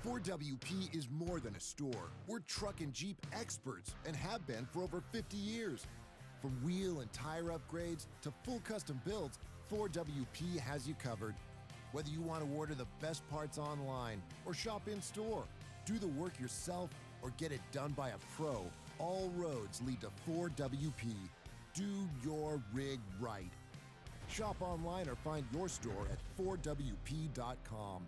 4WP is more than a store. We're truck and Jeep experts and have been for over 50 years. From wheel and tire upgrades to full custom builds, 4WP has you covered. Whether you want to order the best parts online or shop in store, do the work yourself or get it done by a pro, all roads lead to 4WP. Do your rig right. Shop online or find your store at 4WP.com.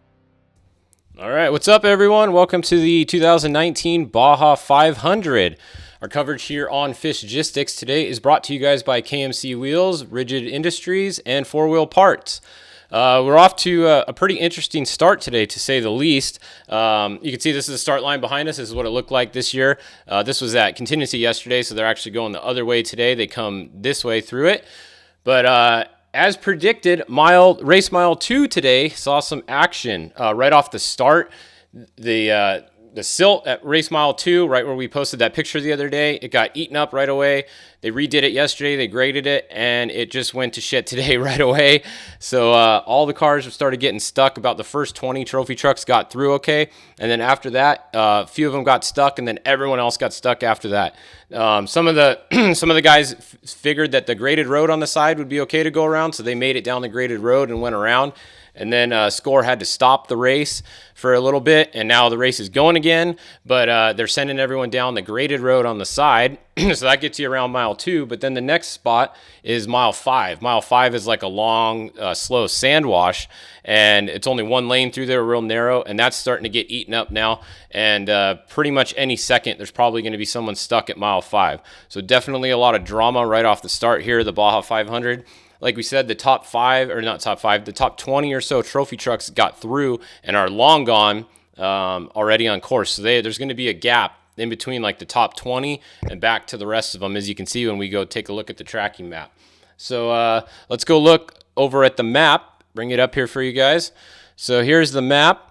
All right, what's up, everyone? Welcome to the 2019 Baja 500. Our coverage here on Fishgistics today is brought to you guys by KMC Wheels, Rigid Industries, and 4-Wheel Parts. We're off to a pretty interesting start today, to say the least. You can see this is the start line behind us. This is what it looked like this year. This was at contingency yesterday, so they're actually going the other way today. They come this way through it. But as predicted, race mile 2 today saw some action right off the start. The silt at race mile 2, right where we posted that picture the other day, it got eaten up right away. They redid it yesterday, they graded it, and it just went to shit today right away. So all the cars started getting stuck. About the first 20 trophy trucks got through okay, and then after that, a few of them got stuck, and then everyone else got stuck after that. Some of the guys figured that the graded road on the side would be okay to go around, so they made it down the graded road and went around. And then Score had to stop the race for a little bit, and now the race is going again, but they're sending everyone down the graded road on the side, so that gets you around mile 2, but then the next spot is mile 5. Mile 5 is like a long, slow sand wash, and it's only one lane through there, real narrow, and that's starting to get eaten up now, and pretty much any second, there's probably going to be someone stuck at mile 5. So definitely a lot of drama right off the start here, the Baja 500. Like we said, the top 20 or so trophy trucks got through and are long gone already on course. So there's going to be a gap in between like the top 20 and back to the rest of them, as you can see when we go take a look at the tracking map. So let's go look over at the map, bring it up here for you guys. So here's the map.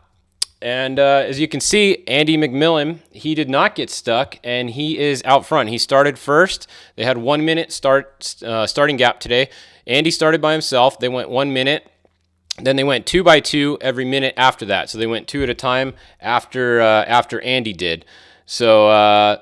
And as you can see, Andy McMillan, he did not get stuck, and he is out front. He started first. They had 1 minute starting gap today. Andy started by himself. They went 1 minute. Then they went 2 by 2 every minute after that. So they went 2 at a time after Andy did. So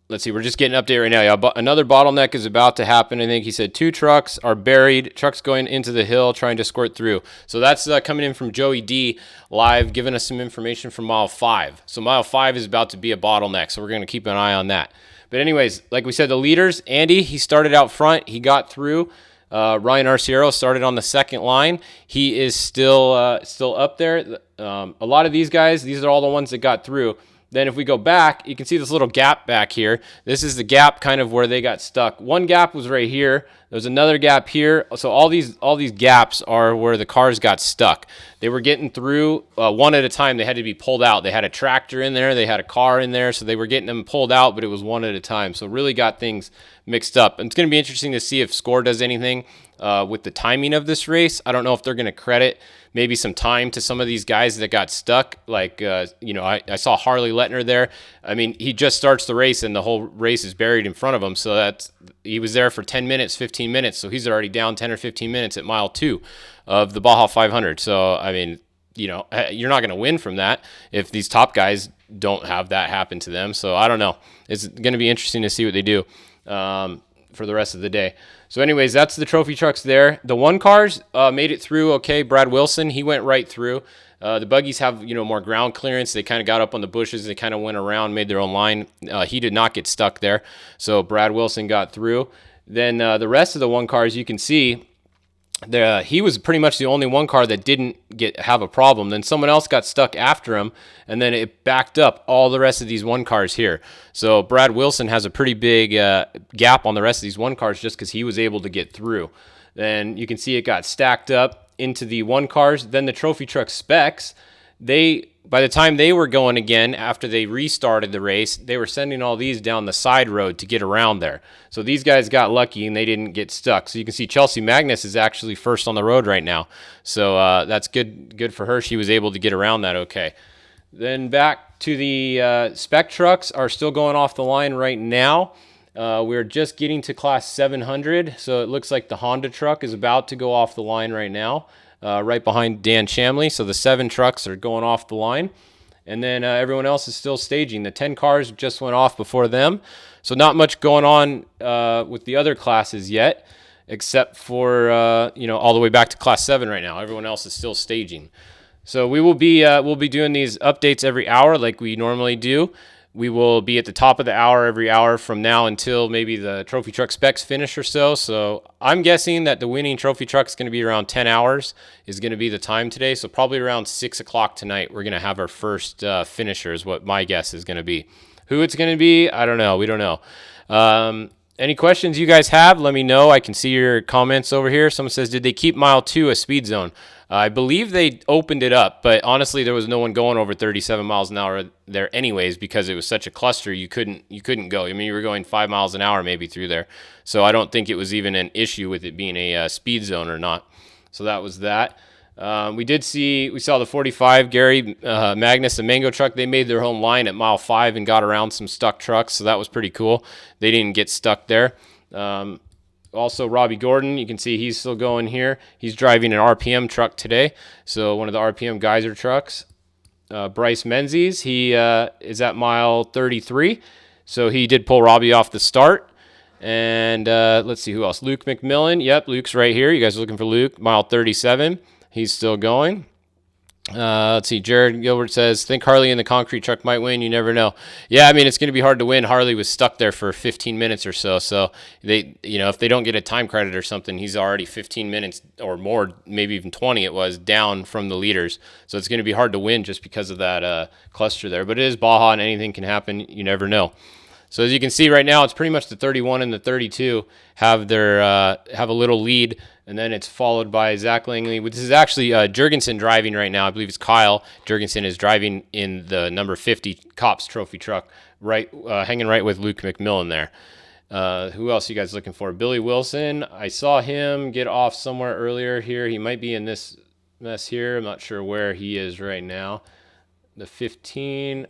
let's see. We're just getting an update right now. Yeah, another bottleneck is about to happen. I think he said 2 trucks are buried. Trucks going into the hill trying to squirt through. So that's coming in from Joey D live, giving us some information from mile 5. So mile 5 is about to be a bottleneck. So we're going to keep an eye on that. But anyways, like we said, the leaders, Andy, he started out front. He got through. Ryan Arciero started on the second line. He is still up there. A lot of these guys, these are all the ones that got through. Then if we go back, you can see this little gap back here. This is the gap kind of where they got stuck. One gap was right here. There's another gap here. So all these gaps are where the cars got stuck. They were getting through one at a time. They had to be pulled out. They had a tractor in there. They had a car in there. So they were getting them pulled out, but it was one at a time. So really got things mixed up. And it's going to be interesting to see if Score does anything with the timing of this race. I don't know if they're going to credit maybe some time to some of these guys that got stuck. Like, I saw Harley Lettner there. I mean, he just starts the race and the whole race is buried in front of him. So he was there for 10 minutes, 15 minutes. So he's already down 10 or 15 minutes at mile 2 of the Baja 500. So, I mean, you're not going to win from that if these top guys don't have that happen to them. So I don't know. It's going to be interesting to see what they do. for the rest of the day. So anyways, that's the trophy trucks there. The one cars made it through okay. Brad Wilson, he went right through. The buggies have, more ground clearance. They kind of got up on the bushes. They kind of went around, made their own line. He did not get stuck there. So Brad Wilson got through. Then the rest of the one cars, you can see, he was pretty much the only one car that didn't have a problem. Then someone else got stuck after him, and then it backed up all the rest of these one cars here. So Brad Wilson has a pretty big gap on the rest of these one cars just because he was able to get through. Then you can see it got stacked up into the one cars. Then the trophy truck specs, by the time they were going again, after they restarted the race, they were sending all these down the side road to get around there. So these guys got lucky and they didn't get stuck. So you can see Chelsea Magnus is actually first on the road right now. So that's good for her. She was able to get around that okay. Then back to the spec trucks are still going off the line right now. We're just getting to class 700. So it looks like the Honda truck is about to go off the line right now. Right behind Dan Shamley. So the 7 trucks are going off the line. And then everyone else is still staging. The 10 cars just went off before them. So not much going on with the other classes yet, except for, all the way back to class 7 right now. Everyone else is still staging. So we'll be doing these updates every hour like we normally do. We will be at the top of the hour every hour from now until maybe the trophy truck specs finish or so. So I'm guessing that the winning trophy truck is going to be around 10 hours is going to be the time today. So probably around 6 o'clock tonight, we're going to have our first finisher is what my guess is going to be. Who it's going to be, I don't know. We don't know. Any questions you guys have, let me know. I can see your comments over here. Someone says, did they keep mile 2 a speed zone? I believe they opened it up, but honestly, there was no one going over 37 miles an hour there anyways because it was such a cluster. You couldn't go. I mean, you were going 5 miles an hour maybe through there. So I don't think it was even an issue with it being a speed zone or not. So that was that. We saw the 45 Gary Magnus and Mango truck. They made their own line at mile 5 and got around some stuck trucks. So that was pretty cool. They didn't get stuck there. Also, Robbie Gordon, you can see he's still going here. He's driving an RPM truck today, so one of the RPM geyser trucks. Bryce Menzies, he is at mile 33, so he did pull Robbie off the start. And let's see who else. Luke McMillan, yep, Luke's right here. You guys are looking for Luke, mile 37. He's still going. Let's see. Jared Gilbert says, think Harley in the concrete truck might win. You never know. Yeah, I mean, it's going to be hard to win. Harley was stuck there for 15 minutes or so. So if they don't get a time credit or something, he's already 15 minutes or more, maybe even 20 it was, down from the leaders. So it's going to be hard to win just because of that cluster there. But it is Baja and anything can happen. You never know. So as you can see right now, it's pretty much the 31 and the 32 have a little lead, and then it's followed by Zach Langley. This is actually Jurgensen driving right now. I believe it's Kyle Jurgensen is driving in the number 50 Cops Trophy truck, right, hanging right with Luke McMillan there. Who else are you guys looking for? Billy Wilson. I saw him get off somewhere earlier here. He might be in this mess here. I'm not sure where he is right now. The 15.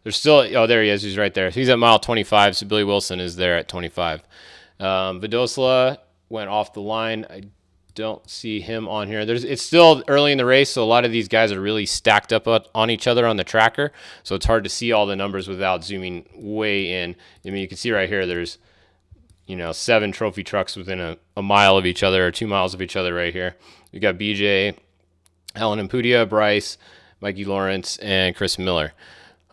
There's still, there he is. He's right there. He's at mile 25, so Billy Wilson is there at 25. Vidosla went off the line. I don't see him on here. It's still early in the race, so a lot of these guys are really stacked up on each other on the tracker, so it's hard to see all the numbers without zooming way in. I mean, you can see right here there's, 7 trophy trucks within a mile of each other or 2 miles of each other right here. We got BJ, Alan Impudia, Bryce, Mikey Lawrence, and Chris Miller.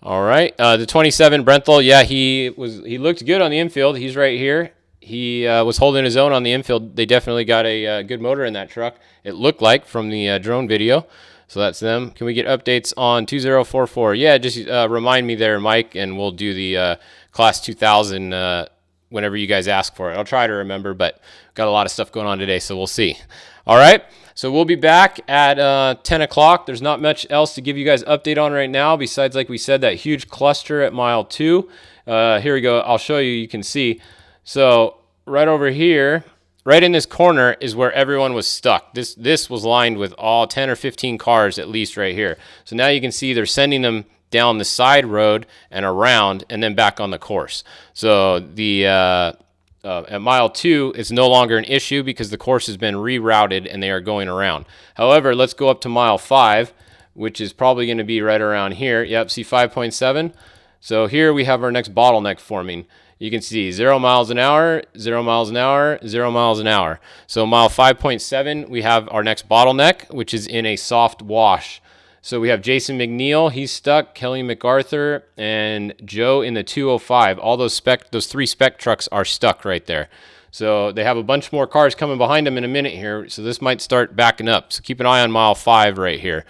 All right, the 27 Brenthal, yeah, he looked good on the infield. He's right here. He was holding his own on the infield. They definitely got a good motor in that truck, it looked like, from the drone video. So that's them. Can we get updates on 2044? Yeah, just remind me there, Mike, and we'll do the Class 2000 whenever you guys ask for it. I'll try to remember, but got a lot of stuff going on today, so we'll see. All right. So we'll be back at 10 o'clock. There's not much else to give you guys update on right now besides, like we said, that huge cluster at mile 2. Here we go. I'll show you. You can see. So right over here, right in this corner is where everyone was stuck. This was lined with all 10 or 15 cars at least right here. So now you can see they're sending them down the side road and around and then back on the course. So the at mile 2, it's no longer an issue because the course has been rerouted and they are going around. However, let's go up to mile 5, which is probably going to be right around here. Yep, see 5.7? So here we have our next bottleneck forming. You can see 0 miles an hour, 0 miles an hour, 0 miles an hour. So mile 5.7, we have our next bottleneck, which is in a soft wash. So we have Jason McNeil, he's stuck, Kelly MacArthur, and Joe in the 205. All those 3 spec trucks are stuck right there. So they have a bunch more cars coming behind them in a minute here, so this might start backing up. So keep an eye on mile 5 right here.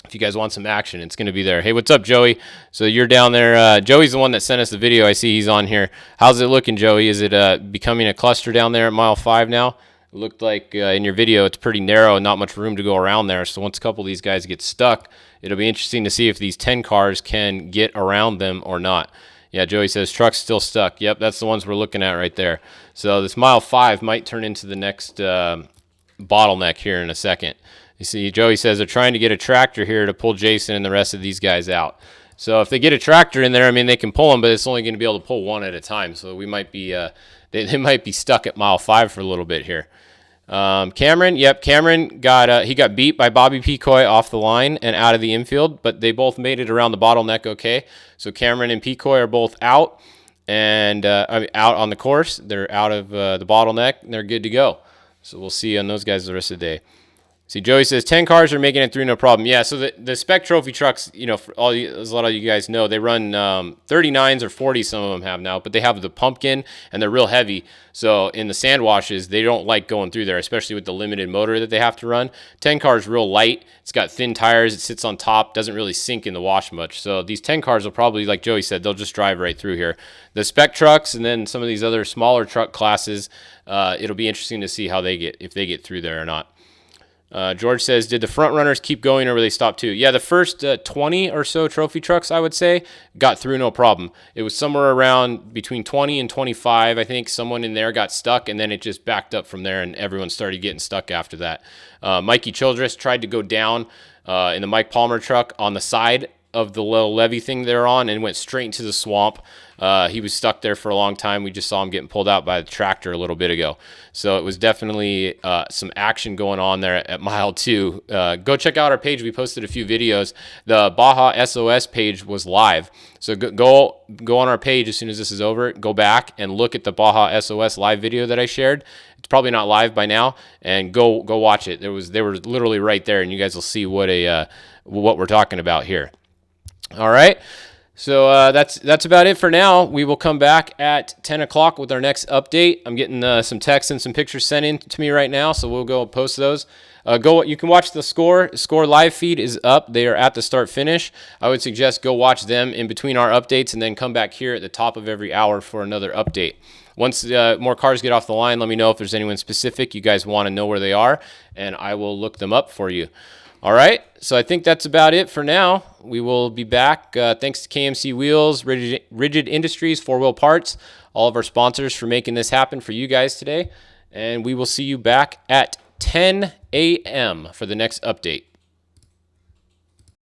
If you guys want some action, it's going to be there. Hey, what's up, Joey? So you're down there. Joey's the one that sent us the video. I see he's on here. How's it looking, Joey? Is it becoming a cluster down there at mile 5 now? It looked like in your video it's pretty narrow and not much room to go around there. So once a couple of these guys get stuck, it'll be interesting to see if these 10 cars can get around them or not. Yeah, Joey says truck's still stuck. Yep, that's the ones we're looking at right there. So this mile 5 might turn into the next bottleneck here in a second. You see, Joey says they're trying to get a tractor here to pull Jason and the rest of these guys out. So if they get a tractor in there, I mean, they can pull them, but it's only going to be able to pull one at a time. So we might be, they might be stuck at mile 5 for a little bit here. Cameron, yep, Cameron got he got beat by Bobby Picoy off the line and out of the infield, but they both made it around the bottleneck okay. So Cameron and Picoy are both out and out on the course. They're out of the bottleneck and they're good to go. So we'll see on those guys the rest of the day. See, Joey says 10 cars are making it through, no problem. Yeah, so the spec trophy trucks, you know, as a lot of you guys know, they run 39s or 40s, some of them have now, but they have the pumpkin and they're real heavy. So in the sand washes, they don't like going through there, especially with the limited motor that they have to run. 10 cars real light. It's got thin tires. It sits on top, doesn't really sink in the wash much. So these 10 cars will probably, like Joey said, they'll just drive right through here. The spec trucks and then some of these other smaller truck classes, it'll be interesting to see how they get, if they get through there or not. George says, did the front runners keep going or will they stop too? Yeah, the first 20 or so trophy trucks, I would say, got through no problem. It was somewhere around between 20 and 25. I think someone in there got stuck, and then it just backed up from there, and everyone started getting stuck after that. Mikey Childress tried to go down in the Mike Palmer truck on the side of the little levee thing they're on and went straight into the swamp. He was stuck there for a long time. We just saw him getting pulled out by the tractor a little bit ago. So it was definitely some action going on there at mile 2. Go check out our page. We posted a few videos. The Baja SOS page was live. So go on our page as soon as this is over. Go back and look at the Baja SOS live video that I shared. It's probably not live by now, and go watch it. They were literally right there, and you guys will see what we're talking about here. All right. So that's about it for now. We will come back at 10 o'clock with our next update. I'm getting some texts and some pictures sent in to me right now, so we'll go post those. You can watch the score. Score live feed is up. They are at the start finish. I would suggest go watch them in between our updates and then come back here at the top of every hour for another update. Once more cars get off the line, let me know if there's anyone specific you guys want to know where they are, and I will look them up for you. All right, so I think that's about it for now. We will be back. Thanks to KMC Wheels, Rigid Industries, 4-Wheel Parts, all of our sponsors for making this happen for you guys today. And we will see you back at 10 a.m. for the next update.